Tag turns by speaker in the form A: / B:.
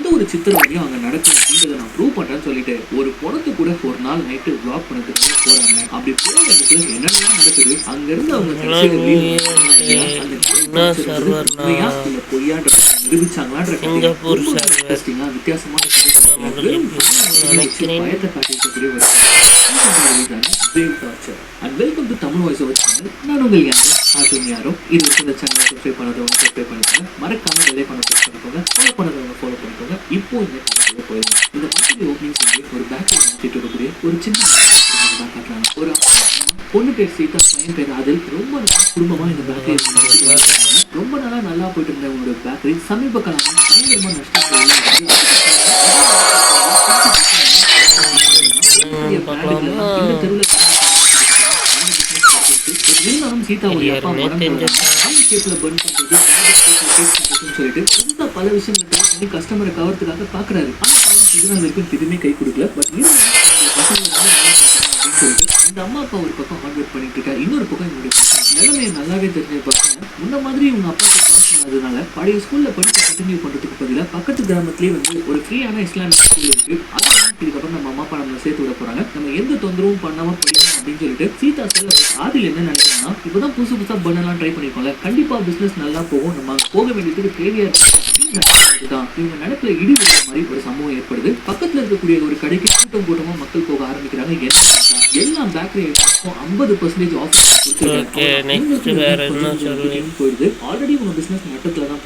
A: எந்த ஒரு சித்திரவதையும் அங்க நடக்கும் அப்படின்றத நான் ப்ரூவ் பண்றேன்னு சொல்லிட்டு ஒரு படத்து கூட ஒரு நாள் நைட்டு பிளாக் பண்ணதுக்காக போறாங்க. அப்படி போற இடத்துல என்னென்னலாம் நடக்குது, அங்க இருந்து அவங்க கடைசியில வெளியே அந்த உண்மையா இல்ல பொய்யான்றத நிரூபிச்சாங்களான்ற கதையை ரொம்ப இன்ட்ரெஸ்டிங்கா வித்தியாசமான பயத்தை காட்டியிருக்கக்கூடிய ஒரு Brave Torture. And welcome to Tamil Voice Over Channel. நான் உங்கள் யாரோ இது இந்த சேனலை சப்ஸ்கிரைப் பண்ணாதவங்க சப்ஸ்கிரைப் பண்ணிக்கோங்க, மறக்காம பெல் பண்ண ப்ரெஸ் பண்ணிக்கோங்க, ஃபாலோ பண்ணாதவங்க ஃபாலோ பண்ணிக்கோங்க. இப்போ இந்த கதைக்குள்ள போயிடலாம். இந்த படத்துடைய ஓப்பனிங் சொல்லி ஒரு பேக்கரி மாற்றிட்டு இருக்கக்கூடிய ஒரு சின்ன தான் காட்டுறாங்க. ஒரு பொண்ணு பேர் சீதா, பையன் பேர் அதில் ரொம்ப நாள் குடும்பமா இந்த பேக்கரி ரொம்ப நாளா நல்லா போயிட்டு இருந்த உங்களோட பேக்கரி சமீப காலமா பயங்கரமா நஷ்டம் சொல்லிட்டு பல விஷயங்கள் கஸ்டமரை கவர்றதுக்காக பாக்குறாரு. எதுவுமே கை கொடுக்கல. பட் இந்த அம்மா அப்பா ஒரு பக்கம் ஹார்ட் ஒர்க் பண்ணிட்டு இருக்கா, இன்னொரு பக்கம் என்னுடைய நிலைமையை நல்லாவே தெரிஞ்சு பாருங்க. முன்ன மாதிரி உங்க அப்பா பண்ணதுனால பழைய ஸ்கூல்ல படிக்க கண்டினியூ பண்றதுக்கு பதிலாக பக்கத்து கிராமத்திலேயே வந்து ஒரு ஃப்ரீயான இஸ்லாமிக் ஸ்கூல் இருக்கு. இதுக்கப்புறம் நம்ம அம்மா அப்பா நம்மளை சேர்த்து விட போறாங்க, நம்ம எந்த தொந்தரவும் பண்ணாம படிக்கணும் அப்படின்னு சொல்லிட்டு சீதா செல்ல ஆதில் என்ன நினைக்கிறாங்கன்னா, இப்பதான் புதுசு புதுசா பண்ணலாம் ட்ரை பண்ணிருக்கோம்ல, கண்டிப்பா பிசினஸ் நல்லா போகும், நம்ம போக வேண்டியதுக்கு தேவையா இருக்கு. இவங்க நடப்புல இடி விழுற மாதிரி ஒரு சம்பவம் ஏற்படுது. பக்கத்துல இருக்கக்கூடிய ஒரு கடைக்கு கூட்டம் கூட்டமா மக்கள் போக ஆரம்பிக்கிறாங்க. எல்லா பேக்கரி 50% ஆஃபர் போயிடுது. ஆல்ரெடி உங்க பிசினஸ் மட்டத்துல தான்